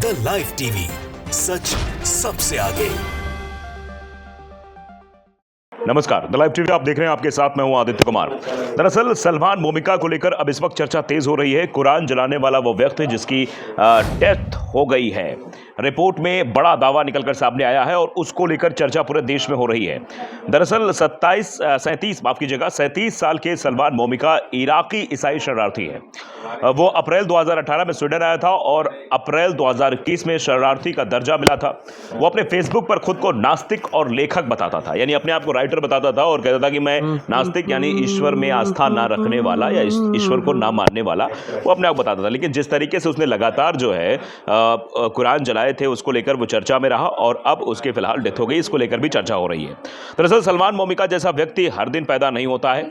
The live TV, सच सबसे आगे। नमस्कार, द लाइव टीवी आप देख रहे हैं। आपके साथ मैं हूं आदित्य कुमार। दरअसल सलमान मोमिका को लेकर अब इस वक्त चर्चा तेज हो रही है। कुरान जलाने वाला वो व्यक्ति जिसकी डेथ हो गई है, रिपोर्ट में बड़ा दावा निकलकर सामने आया है और उसको लेकर चर्चा पूरे देश में हो रही है। दरअसल 37 साल के सलमान मोमिका इराकी ईसाई शरणार्थी है। वो अप्रैल 2018 में स्वीडन आया था और अप्रैल 2021 में शरणार्थी का दर्जा मिला था। वो अपने फेसबुक पर खुद को नास्तिक और लेखक बताता था, यानी अपने आप को राइटर बताता था और कहता था कि मैं नास्तिक यानी ईश्वर में आस्था ना रखने वाला या ईश्वर को ना मानने वाला, वो अपने आप बताता था। लेकिन जिस तरीके से उसने लगातार जो है कुरान जलाए थे, उसको लेकर वो चर्चा में रहा और अब उसके फिलहाल डेथ हो गई, इसको लेकर भी चर्चा हो रही है। दरअसल सलमान मोमिका जैसा व्यक्ति हर दिन पैदा नहीं होता है,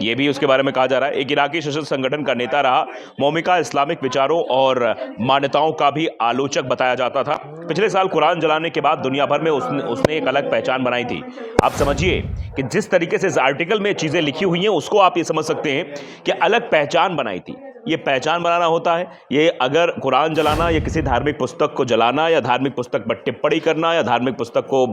ये भी उसके बारे में कहा जा रहा है। एक इराकी सशस्त्र संगठन का नेता रहा मोमिका, इस्लामिक विचारों और मान्यताओं का भी आलोचक बताया जाता था। पिछले साल कुरान जलाने के बाद दुनिया भर में उसने एक अलग पहचान बनाई थी। आप समझिए कि जिस तरीके से इस आर्टिकल में चीजें लिखी हुई हैं, उसको आप ये समझ सकते हैं कि अलग पहचान बनाई थी। ये पहचान बनाना होता है, ये अगर कुरान जलाना या किसी धार्मिक पुस्तक को जलाना या धार्मिक पुस्तक पर टिप्पणी करना या धार्मिक पुस्तक को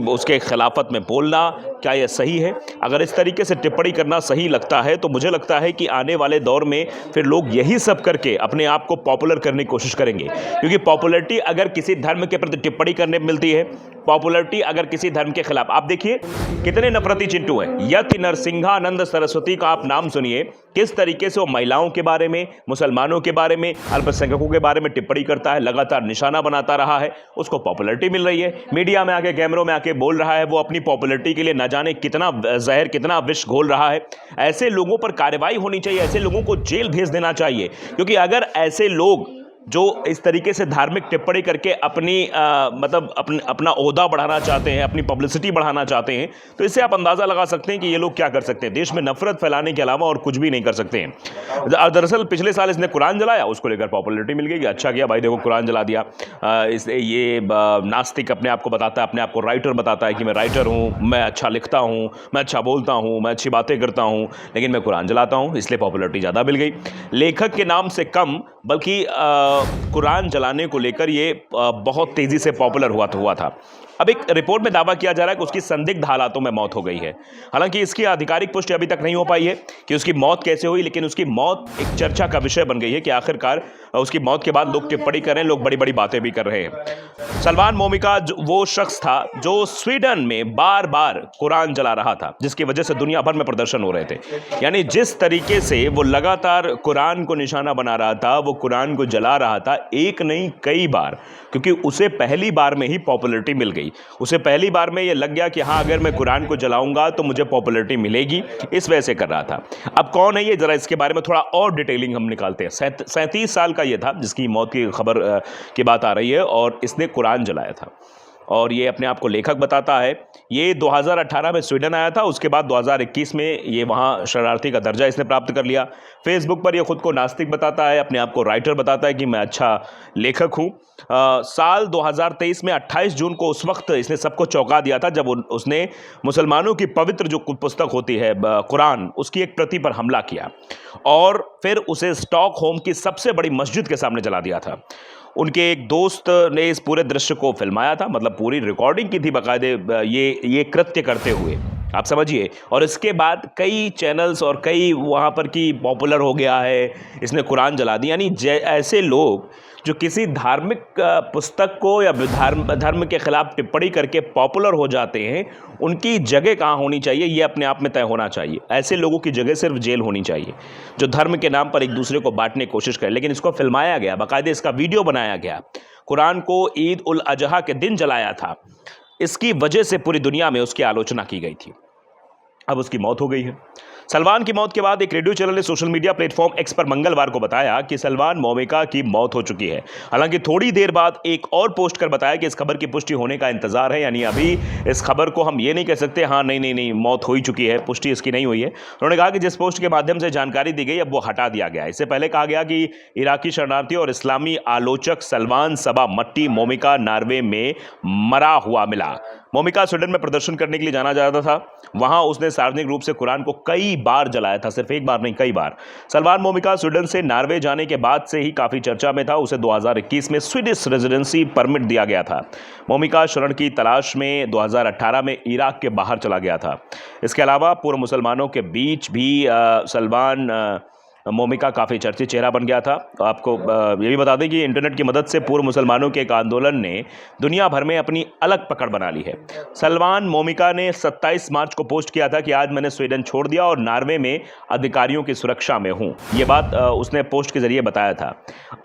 उसके खिलाफत में बोलना, क्या यह सही है? अगर इस तरीके से टिप्पणी करना सही लगता है तो मुझे लगता है कि आने वाले दौर में फिर लोग यही सब करके अपने आप को पॉपुलर करने की कोशिश करेंगे। क्योंकि पॉपुलरिटी अगर किसी धर्म के प्रति टिप्पणी करने में मिलती है, पॉपुलरिटी अगर किसी धर्म के खिलाफ, आप देखिए कितने नफरती चिंटू हैं। यति नरसिंहानंद सरस्वती का आप नाम सुनिए, किस तरीके से वो महिलाओं के बारे में, मुसलमानों के बारे में, अल्पसंख्यकों के बारे में टिप्पणी करता है, लगातार निशाना बनाता रहा है। उसको पॉपुलरिटी मिल रही है, मीडिया में आके, कैमरों में आके बोल रहा है। वो अपनी पॉपुलरिटी के लिए न जाने कितना जहर, कितना विष घोल रहा है। ऐसे लोगों पर कार्रवाई होनी चाहिए, ऐसे लोगों को जेल भेज देना चाहिए। क्योंकि अगर ऐसे लोग जो इस तरीके से धार्मिक टिप्पणी करके अपना ओहदा बढ़ाना चाहते हैं, अपनी पब्लिसिटी बढ़ाना चाहते हैं, तो इससे आप अंदाजा लगा सकते हैं कि ये लोग क्या कर सकते हैं। देश में नफरत फैलाने के अलावा और कुछ भी नहीं कर सकते हैं। दरअसल पिछले साल इसने कुरान जलाया, उसको लेकर पॉपुलरिटी मिल गई कि अच्छा किया भाई, देखो कुरान जला दिया। ये नास्तिक अपने आप को बताता है, अपने आप को राइटर बताता है कि मैं राइटर हूँ, मैं अच्छा लिखता हूँ, मैं अच्छा बोलता हूँ, मैं अच्छी बातें करता हूँ, लेकिन मैं कुरान जलाता हूँ, इसलिए पॉपुलरिटी ज़्यादा मिल गई। लेखक के नाम से कम, बल्कि कुरान जलाने को लेकर ये बहुत तेजी से पॉपुलर हुआ था। अब एक रिपोर्ट में दावा किया जा रहा है कि उसकी संदिग्ध हालातों में मौत हो गई है। हालांकि इसकी आधिकारिक पुष्टि अभी तक नहीं हो पाई है कि उसकी मौत कैसे हुई, लेकिन उसकी मौत एक चर्चा का विषय बन गई है कि आखिरकार उसकी मौत के बाद लोग टिप्पणी कर रहे हैं, लोग बड़ी बड़ी बातें भी कर रहे हैं। सलमान मोमिका वो शख्स था जो स्वीडन में बार बार कुरान जला रहा था, जिसकी वजह से दुनिया भर में प्रदर्शन हो रहे थे। यानी जिस तरीके से वो लगातार कुरान को निशाना बना रहा था, वो कुरान को जला रहा था, एक नहीं कई बार, क्योंकि उसे पहली बार में ही पॉपुलरिटी मिल गई। उसे पहली बार में ये लग गया कि हाँ, अगर मैं कुरान को जलाऊंगा तो मुझे पॉपुलरिटी मिलेगी, इस वजह से कर रहा था। अब कौन है ये, जरा इसके बारे में थोड़ा और डिटेलिंग हम निकालते हैं। 37 साल का ये था जिसकी मौत की खबर की बात आ रही है और इसने कुरान जलाया था और ये अपने आप को लेखक बताता है। ये 2018 में स्वीडन आया था, उसके बाद 2021 में ये वहाँ शरणार्थी का दर्जा इसने प्राप्त कर लिया। फेसबुक पर ये खुद को नास्तिक बताता है, अपने आप को राइटर बताता है कि मैं अच्छा लेखक हूँ। साल 2023 में 28 जून को उस वक्त इसने सबको चौंका दिया था जब उसने मुसलमानों की पवित्र जो पुस्तक होती है कुरान, उसकी एक प्रति पर हमला किया और फिर उसे स्टॉकहोम की सबसे बड़ी मस्जिद के सामने जला दिया था। उनके एक दोस्त ने इस पूरे दृश्य को फिल्माया था, मतलब पूरी रिकॉर्डिंग की थी बाकायदे ये कृत्य करते हुए, आप समझिए। और इसके बाद कई चैनल्स और कई वहाँ पर की पॉपुलर हो गया है, इसने कुरान जला दी। यानी ऐसे लोग जो किसी धार्मिक पुस्तक को या धर्म के खिलाफ टिप्पणी करके पॉपुलर हो जाते हैं, उनकी जगह कहाँ होनी चाहिए, ये अपने आप में तय होना चाहिए। ऐसे लोगों की जगह सिर्फ जेल होनी चाहिए, जो धर्म के नाम पर एक दूसरे को बांटने की कोशिश करें। लेकिन इसको फिल्माया गया, बाकायदे इसका वीडियो बनाया गया, कुरान को ईद उल अजहा के दिन जलाया था। इसकी वजह से पूरी दुनिया में उसकी आलोचना की गई थी। अब उसकी मौत हो गई है। सलमान की मौत के बाद एक रेडियो चैनल ने सोशल मीडिया प्लेटफॉर्म एक्स पर मंगलवार को बताया कि सलमान मोमिका की मौत हो चुकी है। हालांकि थोड़ी देर बाद एक और पोस्ट कर बताया कि इस खबर की पुष्टि होने का इंतजार है। यानी अभी इस खबर को हम ये नहीं कह सकते हाँ नहीं मौत हो ही चुकी है, पुष्टि इसकी नहीं हुई है। उन्होंने कहा कि जिस पोस्ट के माध्यम से जानकारी दी गई अब वो हटा दिया गया है। इससे पहले कहा गया कि इराकी शरणार्थी और इस्लामी आलोचक सलमान सबा मट्टी मोमिका नॉर्वे में मरा हुआ मिला। मोमिका स्वीडन में प्रदर्शन करने के लिए जाना जाता था। वहां उसने सार्वजनिक रूप से कुरान को कई बार जलाया था, सिर्फ एक बार नहीं, कई बार। सलमान मोमिका स्वीडन से नॉर्वे जाने के बाद से ही काफी चर्चा में था। उसे 2021 में स्वीडिश रेजिडेंसी परमिट दिया गया था। मोमिका शरण की तलाश में 2018 में इराक के बाहर चला गया था। इसके अलावा पूर्व मुसलमानों के बीच भी सलमान मोमिका काफ़ी चर्चित चेहरा बन गया था। आपको ये भी बता दें कि इंटरनेट की मदद से पूर्व मुसलमानों के एक आंदोलन ने दुनिया भर में अपनी अलग पकड़ बना ली है। सलमान मोमिका ने 27 मार्च को पोस्ट किया था कि आज मैंने स्वीडन छोड़ दिया और नॉर्वे में अधिकारियों की सुरक्षा में हूँ। ये बात उसने पोस्ट के जरिए बताया था।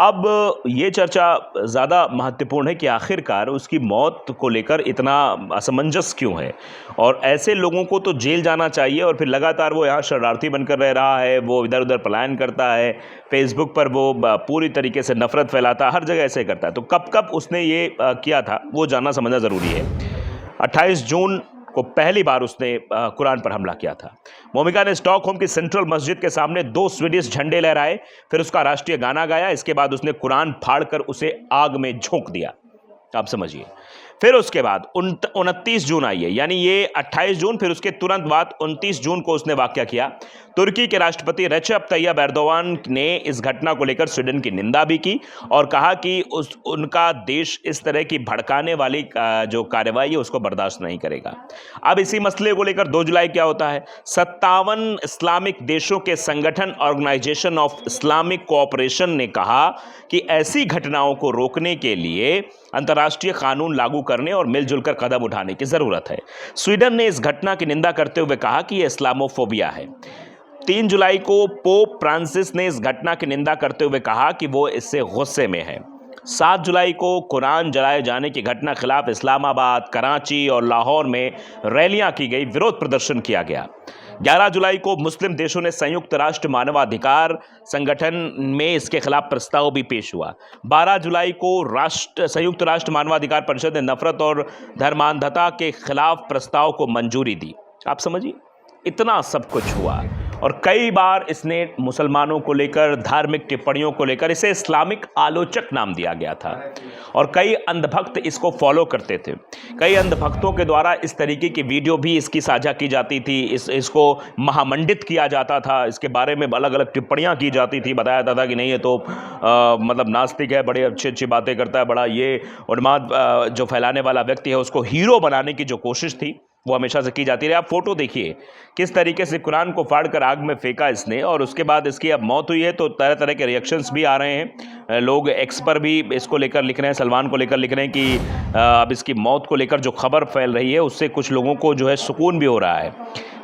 अब ये चर्चा ज़्यादा महत्वपूर्ण है कि आखिरकार उसकी मौत को लेकर इतना असमंजस क्यों है, और ऐसे लोगों को तो जेल जाना चाहिए और फिर लगातार वो यहाँ शरणार्थी बनकर रह रहा है, वो इधर उधर पलायन करता है, फेसबुक पर वो पूरी तरीके से नफरत फैलाता है, हर जगह ऐसे करता है। तो कब कब उसने ये किया था वो जानना समझना ज़रूरी है। 28 जून को पहली बार उसने कुरान पर हमला किया था। मोमिका ने स्टॉकहोम की सेंट्रल मस्जिद के सामने 2 स्वीडिश झंडे लहराए, फिर उसका राष्ट्रीय गाना गाया। इसके बाद उसने कुरान फाड़कर उसे आग में झोंक दिया। आप समझिए। फिर उसके बाद 29 जून आई है, यानी ये 28 जून, फिर उसके तुरंत बाद 29 जून को उसने वाकया किया। तुर्की के राष्ट्रपति रेसेप तैयब एर्दोगान ने इस घटना को लेकर स्वीडन की निंदा भी की और कहा कि उनका देश इस तरह की भड़काने वाली जो कार्रवाई है उसको बर्दाश्त नहीं करेगा। अब इसी मसले को लेकर 2 जुलाई क्या होता है, 57 इस्लामिक देशों के संगठन ऑर्गेनाइजेशन ऑफ इस्लामिक कोऑपरेशन ने कहा कि ऐसी घटनाओं को रोकने के लिए अंतर्राष्ट्रीय कानून लागू करने और मिलजुल कर कदम उठाने की जरूरत है। स्वीडन ने इस घटना की निंदा करते हुए कहा कि यह इस्लामोफोबिया है। 3 जुलाई को पोप फ्रांसिस ने इस घटना की निंदा करते हुए कहा कि वो इससे गुस्से में है। 7 जुलाई को कुरान जलाए जाने की घटना खिलाफ इस्लामाबाद, कराची और लाहौर में रैलियां की गई, विरोध प्रदर्शन किया गया। 11 जुलाई को मुस्लिम देशों ने संयुक्त राष्ट्र मानवाधिकार संगठन में इसके खिलाफ प्रस्ताव भी पेश हुआ। 12 जुलाई को संयुक्त राष्ट्र मानवाधिकार परिषद ने नफरत और धर्मांधता के खिलाफ प्रस्ताव को मंजूरी दी। आप समझिए, इतना सब कुछ हुआ और कई बार इसने मुसलमानों को लेकर, धार्मिक टिप्पणियों को लेकर इसे इस्लामिक आलोचक नाम दिया गया था और कई अंधभक्त इसको फॉलो करते थे। कई अंधभक्तों के द्वारा इस तरीके की वीडियो भी इसकी साझा की जाती थी, इसको महामंडित किया जाता था, इसके बारे में अलग अलग टिप्पणियां की जाती थी। बताया जाता था कि नहीं ये तो मतलब नास्तिक है, बड़े अच्छी अच्छी बातें करता है, बड़ा ये उन्माद जो फैलाने वाला व्यक्ति है, उसको हीरो बनाने की जो कोशिश थी वो हमेशा से की जाती रही। आप फोटो देखिए किस तरीके से कुरान को फाड़कर आग में फेंका इसने, और उसके बाद इसकी अब मौत हुई है तो तरह तरह के रिएक्शंस भी आ रहे हैं। लोग एक्स पर भी इसको लेकर लिख रहे हैं, सलमान को लेकर लिख रहे हैं कि अब इसकी मौत को लेकर जो खबर फैल रही है उससे कुछ लोगों को जो है सुकून भी हो रहा है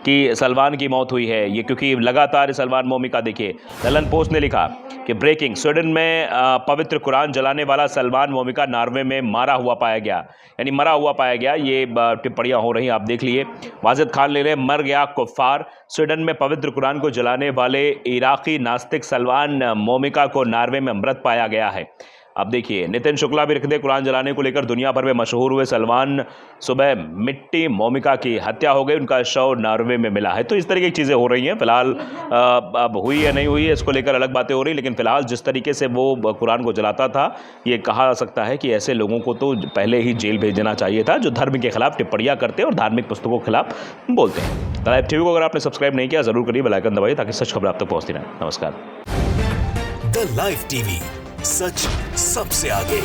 कि सलमान की मौत हुई है। ये क्योंकि लगातार सलमान मोमिका, देखिए ललन पोस्ट ने लिखा कि ब्रेकिंग, स्वीडन में पवित्र कुरान जलाने वाला सलमान मोमिका नॉर्वे में मारा हुआ पाया गया, यानी मरा हुआ पाया गया। ये टिप्पणियां हो रही हैं, आप देख लिए। वाजिद खान ले रहे, मर गया कुफ्फार। स्वीडन में पवित्र कुरान को जलाने वाले इराकी नास्तिक सलमान मोमिका को नॉर्वे में मृत पाया गया है। अब देखिए, नितिन शुक्ला भी रख दे, कुरान जलाने को लेकर दुनिया भर में मशहूर हुए सलमान, सुबह मिट्टी मोमिका की हत्या हो गई, उनका शव नॉर्वे में मिला है। तो इस तरीके की चीज़ें हो रही हैं। फिलहाल अब हुई है नहीं हुई है इसको लेकर अलग बातें हो रही, लेकिन फिलहाल जिस तरीके से वो कुरान को जलाता था, ये कहा जा सकता है कि ऐसे लोगों को तो पहले ही जेल भेज देना चाहिए था, जो धर्म के खिलाफ टिप्पणियाँ करते हैं और धार्मिक पुस्तकों के खिलाफ बोलते हैं। लाइव टीवी को अगर आपने सब्सक्राइब नहीं किया ज़रूर करिए, बेल आइकन दबाइए ताकि सच खबर आप तक पहुँचती रहे। नमस्कार। द लाइव टीवी, सच सबसे आगे।